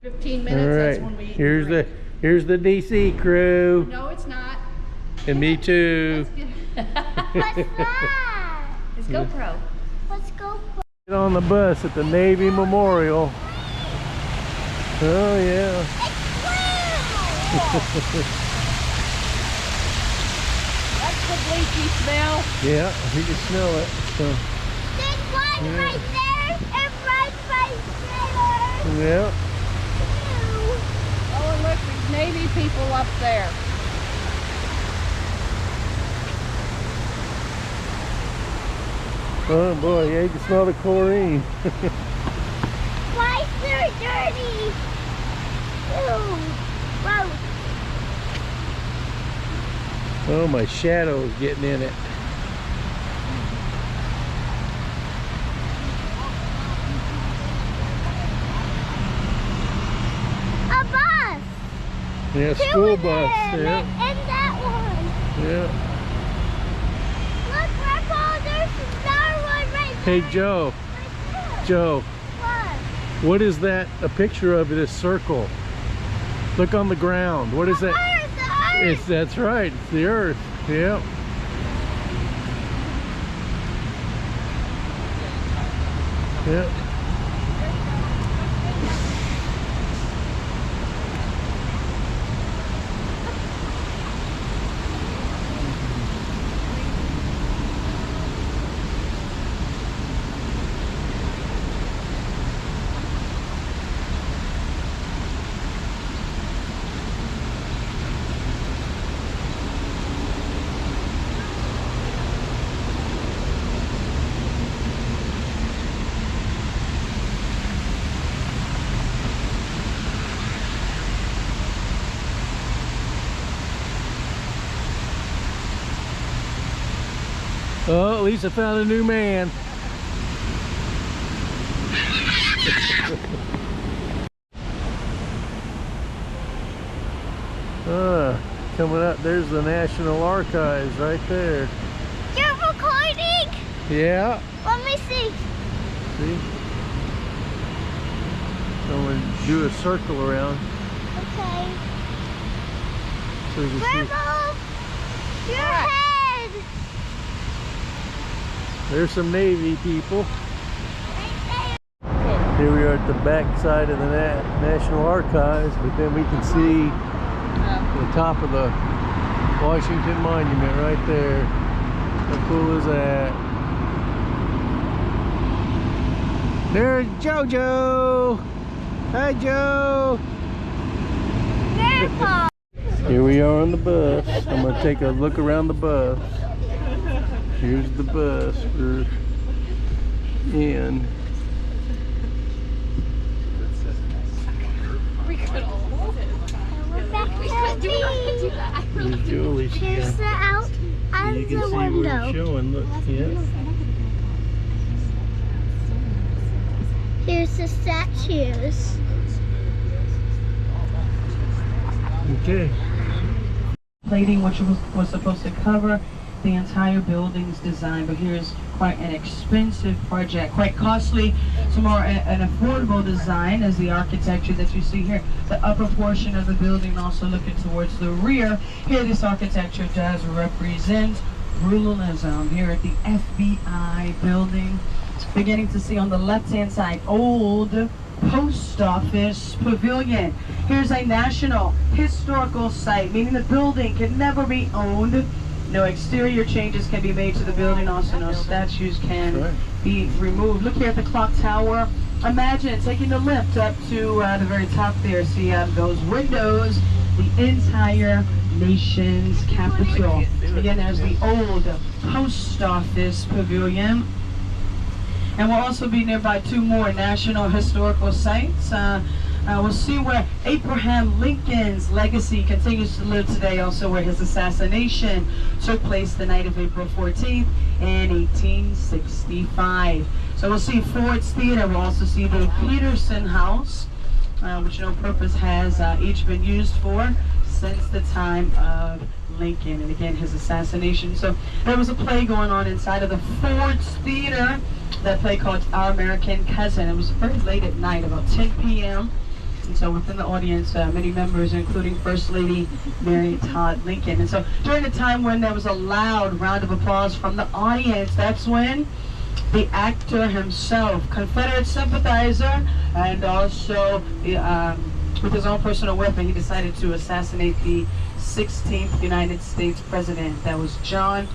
15 minutes, All that's right, when we eat. here's the DC crew. No, it's not. And me too. What's that? It's GoPro. Let's go. Get on the bus at the Navy Memorial. Oh yeah. It's blue. That's the bleachy smell. Yeah, you can smell it. So, There's one right there and right there. yeah. Oh, and look, there's Navy people up there. Oh boy, yeah, you can smell the chlorine. Why is there dirty? Ew. Gross. Oh, my shadow's getting in it. A bus. Yeah, Two school in bus. there, Yeah, and that one. yeah. Look, Grandpa, there's another one right Hey, there. Joe. Right there. Joe, What? what is that? A picture of this circle. Look on the ground. What is that? Earth, the Earth. That's right. It's the Earth. Yeah. Yeah. Oh, at least I found a new man. Coming up, there's the National Archives right there. You're recording? Yeah. Let me see. See? I'm going to do a circle around Okay. so you can see. Grandpa, your head. There's some Navy people. Right there. Here we are at the back side of the National Archives, but then we can see the top of the Washington Monument right there. How cool is that? There's JoJo! Hi, Joe! Grandpa. Here we are on the bus. I'm going to take a look around the bus. Here's the bus we're in. We could all hold it. We're back We to could do that. I really Here's Julie. Here's the out You of can the see where window. it's showing. Look, yeah. Here's the statues. Okay. Plating, which was supposed to cover the entire building's design, but here's quite an expensive project, quite costly. Some more an affordable design as the architecture that you see here. The upper portion of the building, also looking towards the rear. Here, this architecture does represent ruralism. Here at the FBI building, beginning to see on the left-hand side, old post office pavilion. Here's a national historical site, meaning the building can never be owned. No exterior changes can be made to the building. Also, no statues can be removed. Look here at the clock tower. Imagine taking the lift up to the very top there. See those windows, the entire nation's capital. Again, there's the old post office pavilion. And we'll also be nearby two more national historical sites. We'll see where Abraham Lincoln's legacy continues to live today, also where his assassination took place the night of April 14th in 1865. So we'll see Ford's Theater. We'll also see the Peterson House, which no purpose has each been used for since the time of Lincoln, and again his assassination. So there was a play going on inside of the Ford's Theater, that play called Our American Cousin. It was very late at night, about 10 p.m. And so within the audience, many members, including First Lady Mary Todd Lincoln. And so during the time when there was a loud round of applause from the audience, that's when the actor himself, Confederate sympathizer, and also with his own personal weapon, he decided to assassinate the 16th United States president. That was John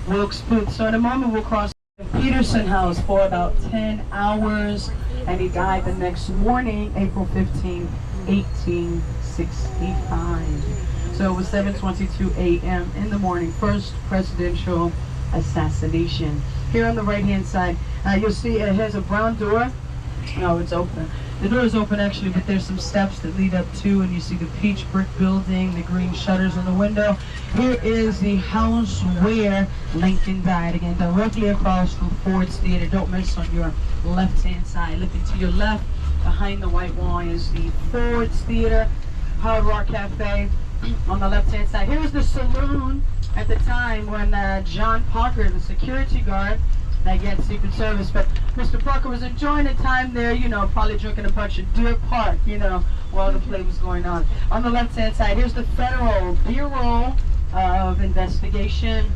Wilkes Booth. So in a moment we'll cross Peterson House for about 10 hours, and he died the next morning, April 15, 1865. So it was 7:22 a.m. in the morning, first presidential assassination. Here on the right-hand side, you'll see it has a brown door. No, it's open. The door is open actually, but there's some steps that lead up to, and you see the peach brick building, the green shutters on the window. Here is the house where Lincoln died. Again, directly across from Ford's Theater. Don't miss on your left-hand side. Looking to your left, behind the white wall is the Ford's Theater, Hard Rock Cafe on the left-hand side. Here's the saloon at the time when John Parker, the security guard, again, Secret Service, but Mr. Parker was enjoying the time there, you know, probably drinking a bunch of Deer Park, you know, while the play was going on. On the left-hand side, here's the Federal Bureau of Investigation,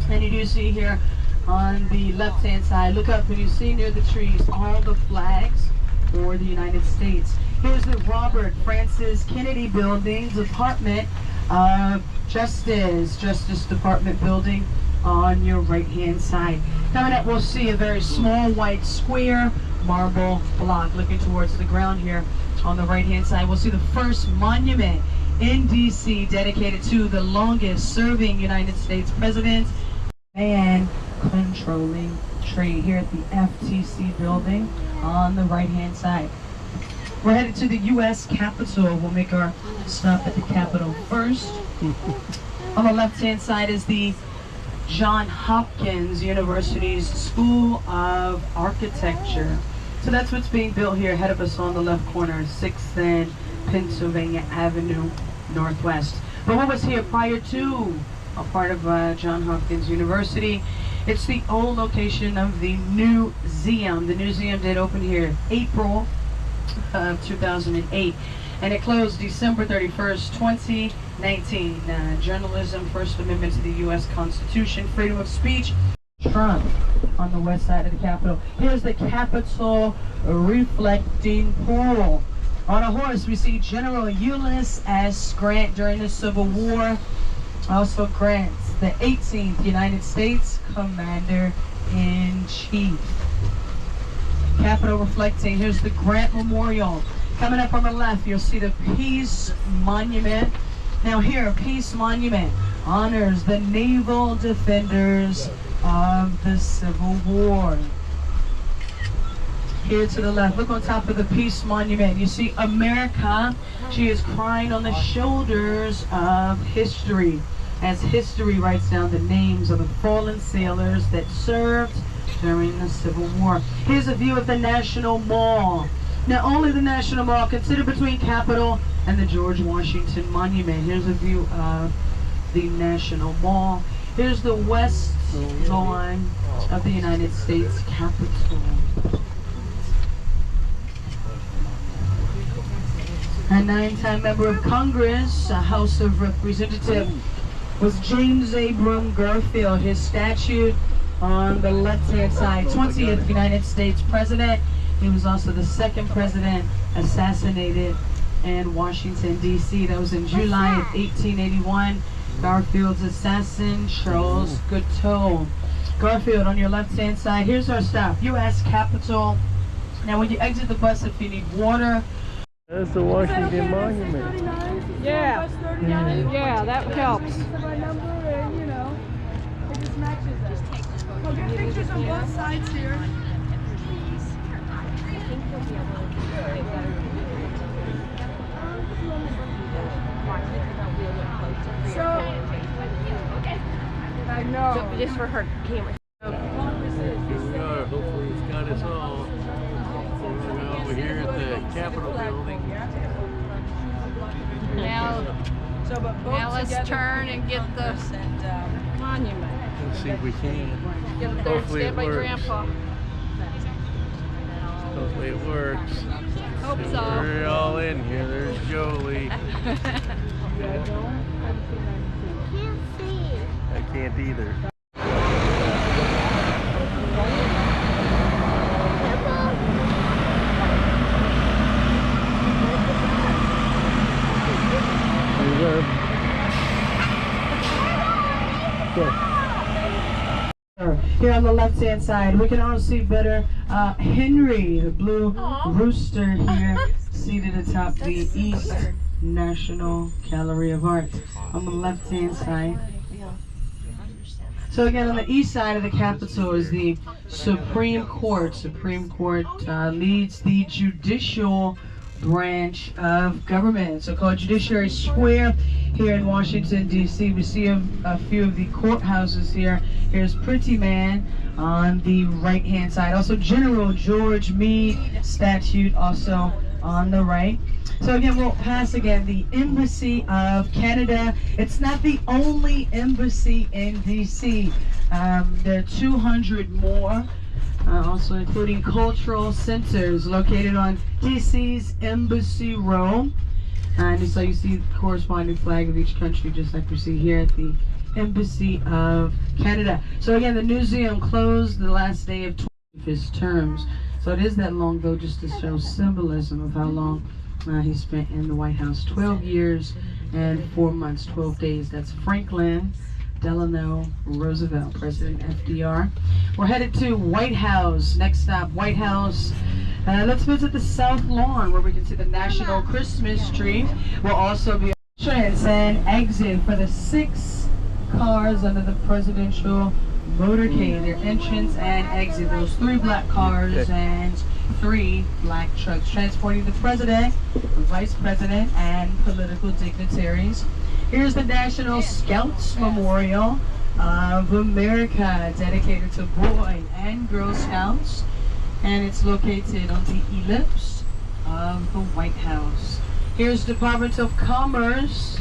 and you do see here on the left-hand side, look up and you see near the trees all the flags for the United States. Here's the Robert Francis Kennedy Building, Department of Justice Department building on your right-hand side. Coming up, we'll see a very small white square marble block looking towards the ground here on the right-hand side. We'll see the first monument in D.C. dedicated to the longest serving United States president and controlling trade here at the FTC building on the right-hand side. We're headed to the U.S. Capitol. We'll make our stop at the Capitol first. On the left-hand side is the Johns Hopkins University's School of Architecture. So that's what's being built here ahead of us on the left corner, 6th and Pennsylvania Avenue Northwest. But what was here prior to a part of Johns Hopkins University? It's the old location of the Newseum. The Newseum did open here April of 2008, and it closed December 31st, 2019. Journalism, First Amendment to the U.S. Constitution, freedom of speech. Trump on the west side of the Capitol. Here's the Capitol reflecting pool. On a horse, we see General Ulysses S. Grant during the Civil War. Also Grant's the 18th United States Commander-in-Chief. Capitol reflecting. Here's the Grant Memorial. Coming up on the left, you'll see the Peace Monument. Now here, Peace Monument honors the naval defenders of the Civil War. Here to the left, look on top of the Peace Monument. You see America. She is crying on the shoulders of history, as history writes down the names of the fallen sailors that served during the Civil War. Here's a view of the National Mall. Now only the National Mall, considered between Capitol and the George Washington Monument. Here's a view of the National Mall. Here's the west lawn of the United States Capitol. A 9-time member of Congress, a House of Representatives, was James Abram Garfield. His statue on the left-hand side, 20th United States President. He was also the second president assassinated in Washington, D.C. That was in July of 1881. Garfield's assassin, Charles Guiteau. Garfield on your left-hand side. Here's our stop, U.S. Capitol. Now when you exit the bus, if you need water. That's the Washington Monument. Yeah. Yeah, that helps. We'll get pictures on both sides here. So, I know. just for her camera. Here we are. Hopefully it's got us all. We're here at the Capitol building. Now let's turn and get the monument. Let's see if we can. Get up there and Hopefully stand it by works. Grandpa. Hopefully it works. Hope so. We're all in here. There's Jolie. Can't see. I can't either. Here on the left-hand side, we can all see better Henry, the blue rooster here, seated atop the East National Gallery of Art on the left-hand side. So again, on the east side of the Capitol is the Supreme Court. Supreme Court leads the judicial branch of government, so-called Judiciary Square here in Washington, D.C. We see a few of the courthouses here. Here's Pretty Man on the right-hand side. Also General George Meade statue also on the right. So again, we'll pass again the Embassy of Canada. It's not the only embassy in D.C. There are 200 more. Also including cultural centers located on DC's Embassy Row. And so you see the corresponding flag of each country, just like we see here at the Embassy of Canada. So again, the museum closed the last day of his terms. So it is that long ago, just to show symbolism of how long he spent in the White House. 12 years and 4 months, 12 days. That's Franklin Delano Roosevelt, President FDR. We're headed to White House. Next stop, White House. Let's visit the South Lawn, where we can see the National Christmas tree. We'll also be entrance and exit for the 6 cars under the presidential motorcade. Their entrance and exit. Those 3 black cars and 3 black trucks transporting the president, the vice president, and political dignitaries. Here's the National Scouts Memorial of America, dedicated to Boy and Girl Scouts, and it's located on the ellipse of the White House. Here's Department of Commerce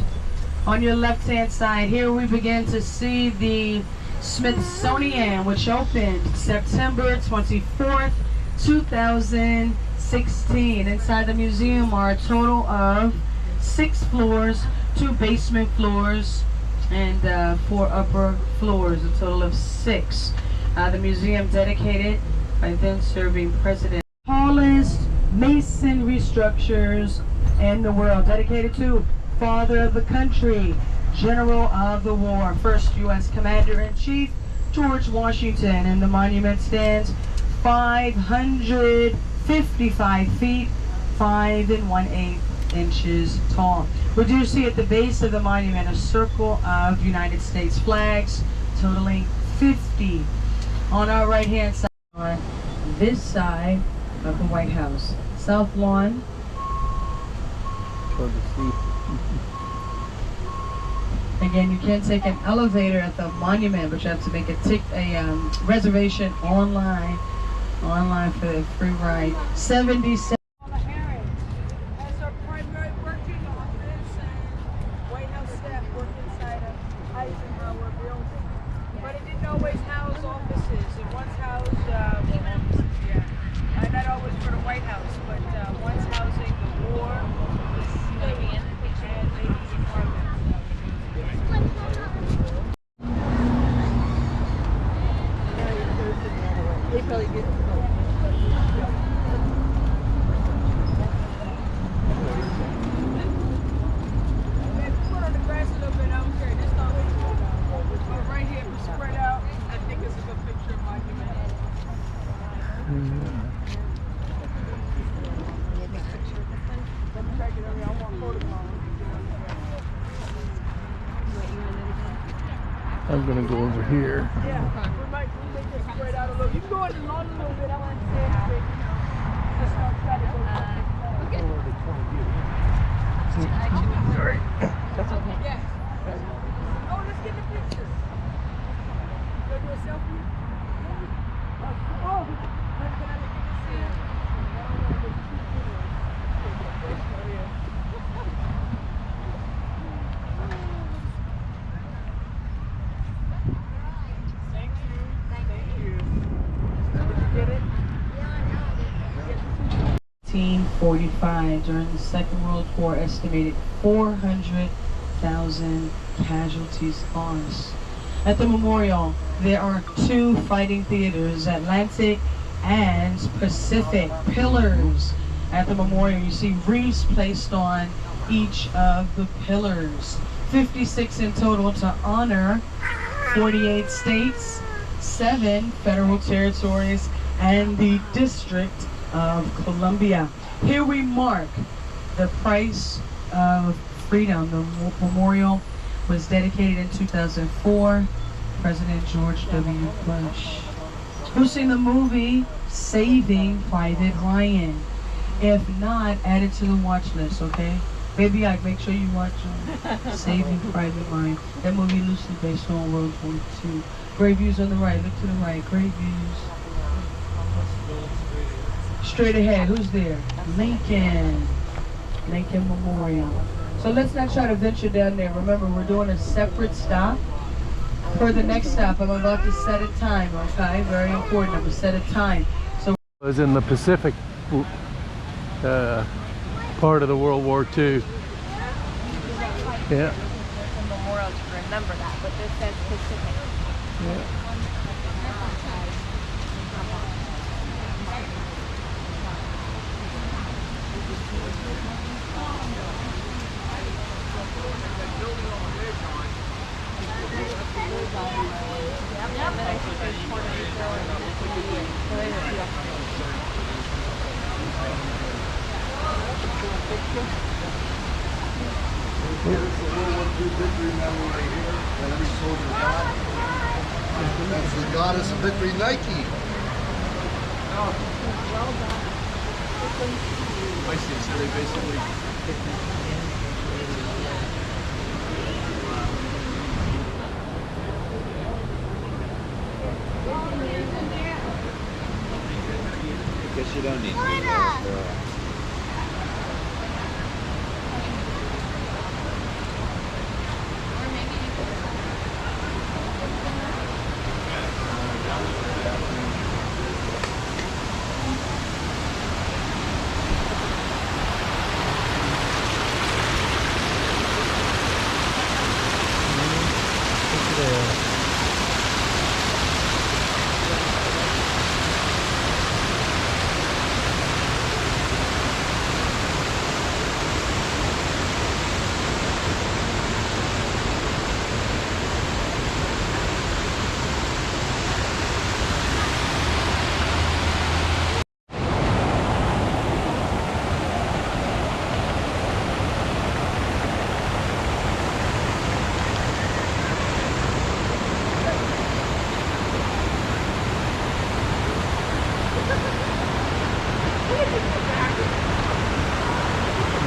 on your left-hand side. Here we begin to see the Smithsonian, which opened September 24th, 2016. Inside the museum are a total of 6 floors, 2 basement floors, and 4 upper floors, a total of 6. The museum dedicated by then serving president. Tallest masonry structures in the world, dedicated to father of the country, general of the war, first U.S. Commander-in-Chief, George Washington, and the monument stands 555 feet, 5 1/8 inches tall. We do see at the base of the monument a circle of United States flags, totaling 50. On our right-hand side, on this side of the White House, South Lawn. Again, you can take an elevator at the monument, but you have to make a reservation online for the free ride. 77. As our primary working office and White House staff work inside of Eisenhower building. But it didn't always house offices. It once housed offices, yeah. Not always for the White House, but once housing the war, the state, and ladies department. They probably get Put on the grass a little bit, I don't care. This not but right here, we spread out. I think it's a good picture of monument. I'm gonna go over here. Yeah, we might just spread out a little. You can go in the lawn a little bit. I want to say it, just not try to go. Sorry. That's okay. Yes. Oh, let's get the picture. Go do a selfie. Oh, can I look at this here? Thank you. Thank you. Did you get it? 45. During the Second World War, estimated 400,000 casualties lost. At the memorial, there are 2 fighting theaters, Atlantic and Pacific. Pillars at the memorial, you see wreaths placed on each of the pillars. 56 in total to honor 48 states, 7 federal territories, and the District of Columbia. Here we mark the price of freedom. The memorial was dedicated in 2004. President George W. Bush. Who's seen the movie Saving Private Ryan? If not, add it to the watch list, okay? Baby, I make sure you watch Saving Private Ryan. That movie loosely based on World War II. Great views on the right. Look to the right. Great views. Straight ahead. Who's there? Lincoln. Lincoln Memorial. So let's not try to venture down there. Remember, we're doing a separate stop. For the next stop, I'm about to set a time, okay? Very important. I'm going to set a time. So It was in the Pacific part of the World War II. Yeah. There's a memorial to remember that, but this says Pacific. Yeah. That's the goddess of victory, Nike. I see. So they basically. Guess you don't need to.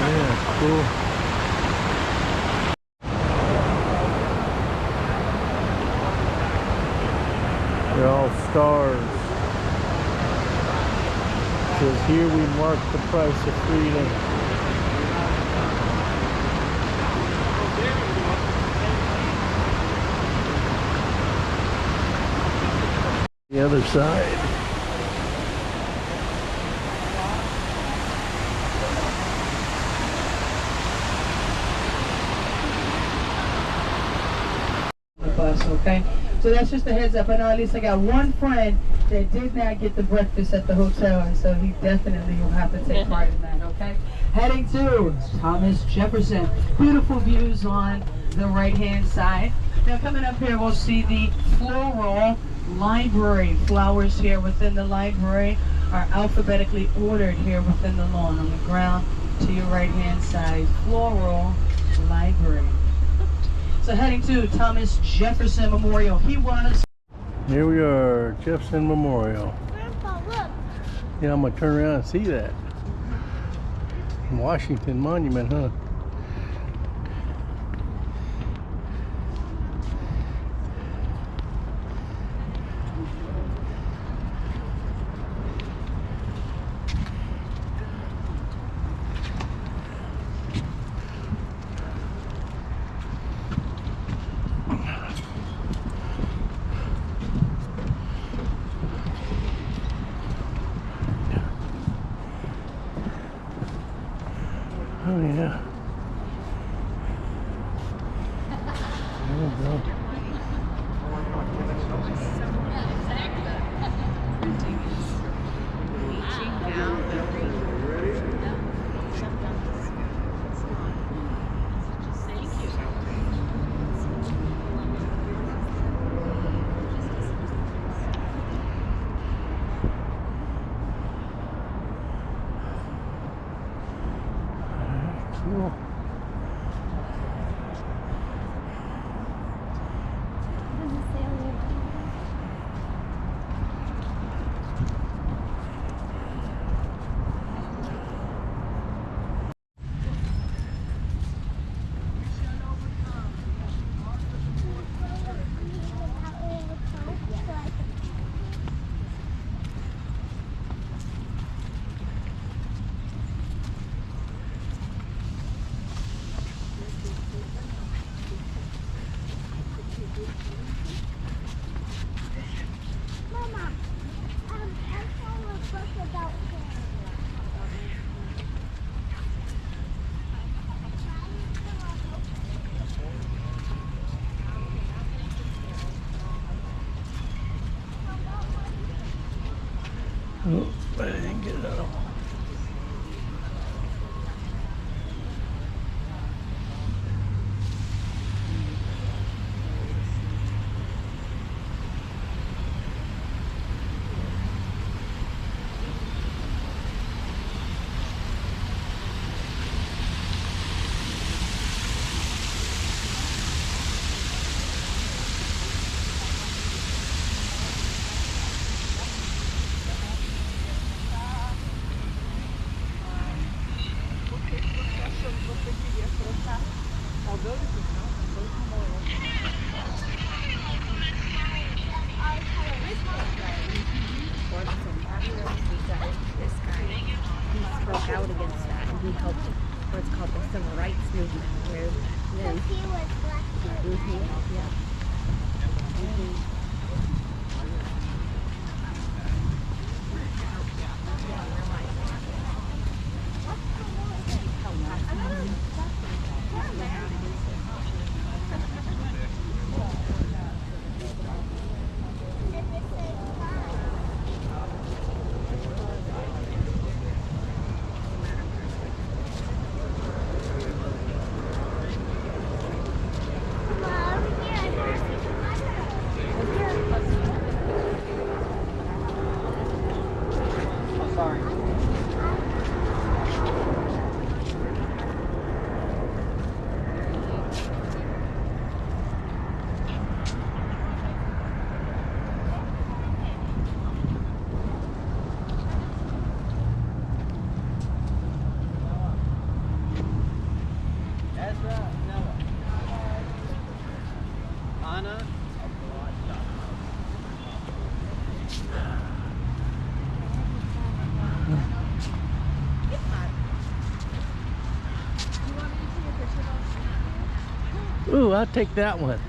Yeah, cool. They're all stars. It says here we mark the price of freedom. The other side. Bus, okay? So that's just a heads up. I know at least I got one friend that did not get the breakfast at the hotel, and so he definitely will have to take part in that, okay? Heading to Thomas Jefferson. Beautiful views on the right-hand side. Now coming up here, we'll see the floral library. Flowers here within the library are alphabetically ordered here within the lawn on the ground to your right-hand side. Floral library. So heading to Thomas Jefferson Memorial. He was. Here we are, Jefferson Memorial. Grandpa, look. Yeah, I'm gonna turn around and see that. Washington Monument, huh? Cool. Mama, I saw a book about Oh, I didn't get it out. This guy, he spoke out against that, and he helped what's called the civil rights movement, where then, he was black. yeah. Ooh, I'll take that one.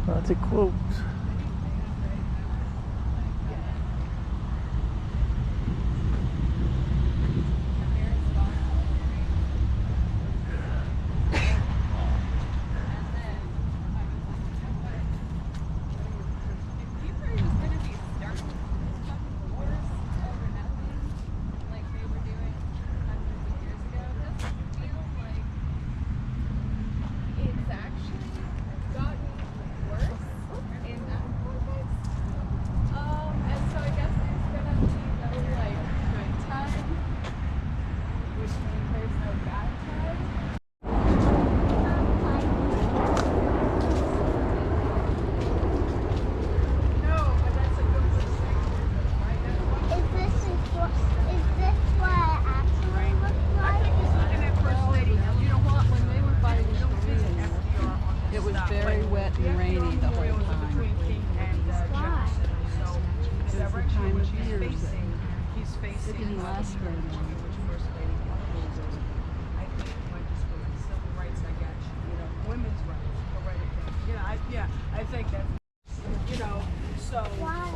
Lots of quotes. It's actually gotten worse in wet and rainy the whole Memorials are time. between King and Jefferson. So the direction time which of he's year that facing didn't last very long. which First Lady Kennedy. I think went to school like civil rights. I got you. You know, women's rights, parental rights. I think that's so. Why?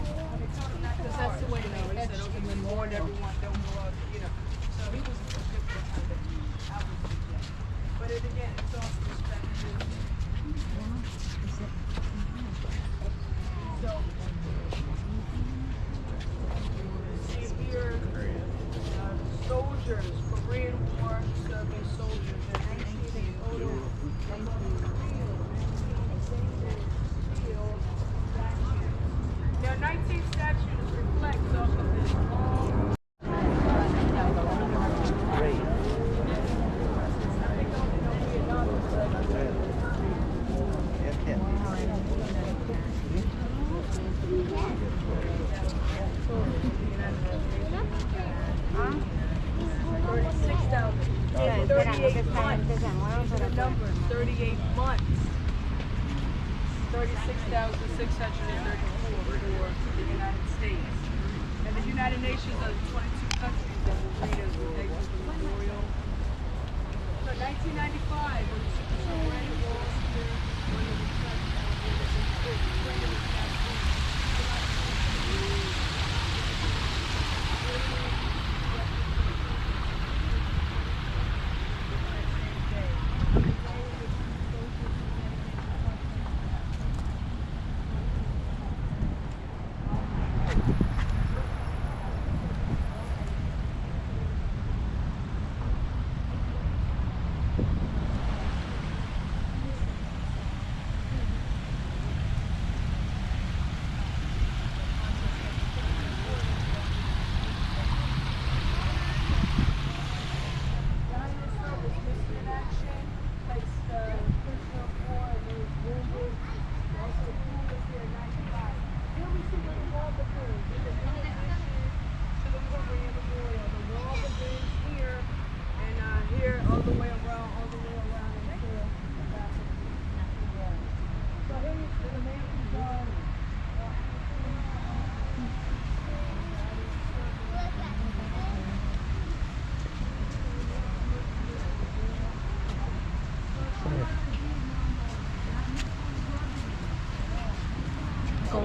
Because that's the way he said, okay, we warn everyone, don't go out, So he was a good person that I would suggest. But again, it's also perspective. So, see here, soldiers, Korean War serving soldiers in 1980. There are 19 statues reflect off of this wall. In 38 months. The number, 38 months. 36,634 for the United States. And the United Nations are 22 countries that will read as the Nations Memorial. So 1995, when the Superman walls here, when it was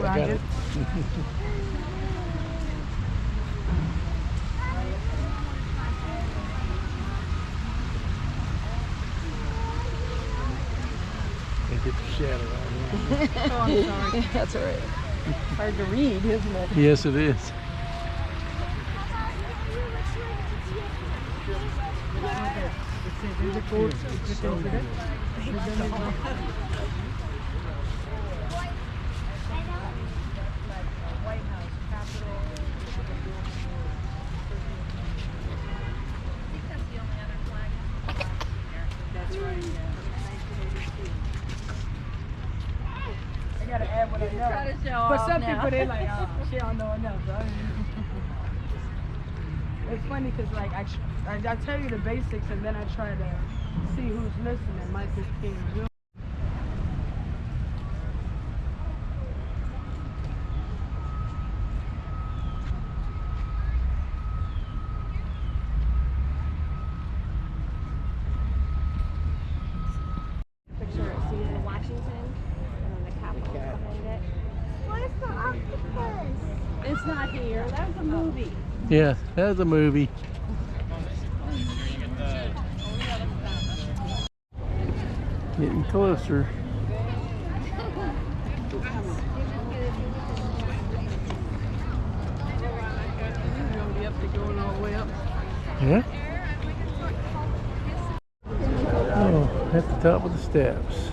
I got it. And get the shadow out here. Oh, I'm sorry. That's all right. Hard to read, isn't it? Yes, it is. White House, Capitol. That's right, I gotta add what I know. Try to show But off some now. people, they like, oh, she don't know enough. So it's funny because like I tell you the basics and then I try to see who's listening. Michael King Jr. Picture of seeing Washington and then the Capitol behind it. Where's the octopus? It's not here. That was a movie. Yeah, that was a movie. Getting closer. You'll be up to going all the way up. Yeah? Oh, at the top of the steps.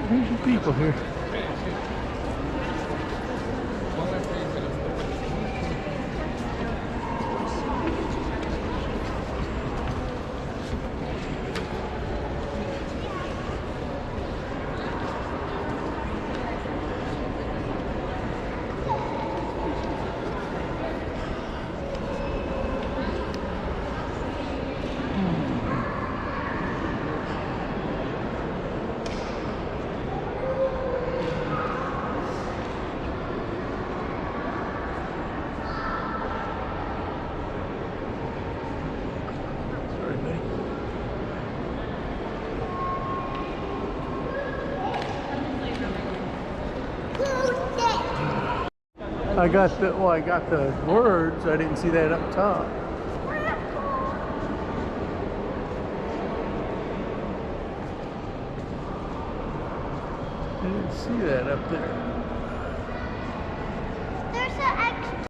There's some people here. Sorry, buddy. I got the words. I didn't see that up top. I didn't see that up there. There's an extra.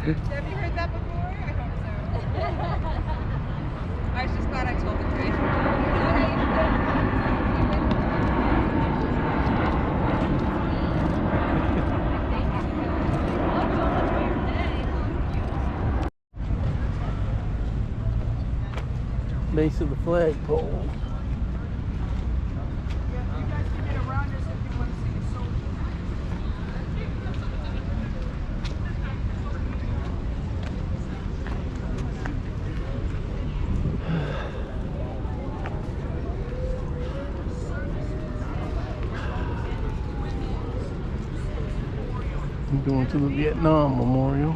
Have you heard that before? I hope so. I was just glad I told the truth. Base of the flagpole. You guys can get around us if you want to see the soldiers. I'm going to the Vietnam Memorial.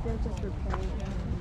They're just repairing.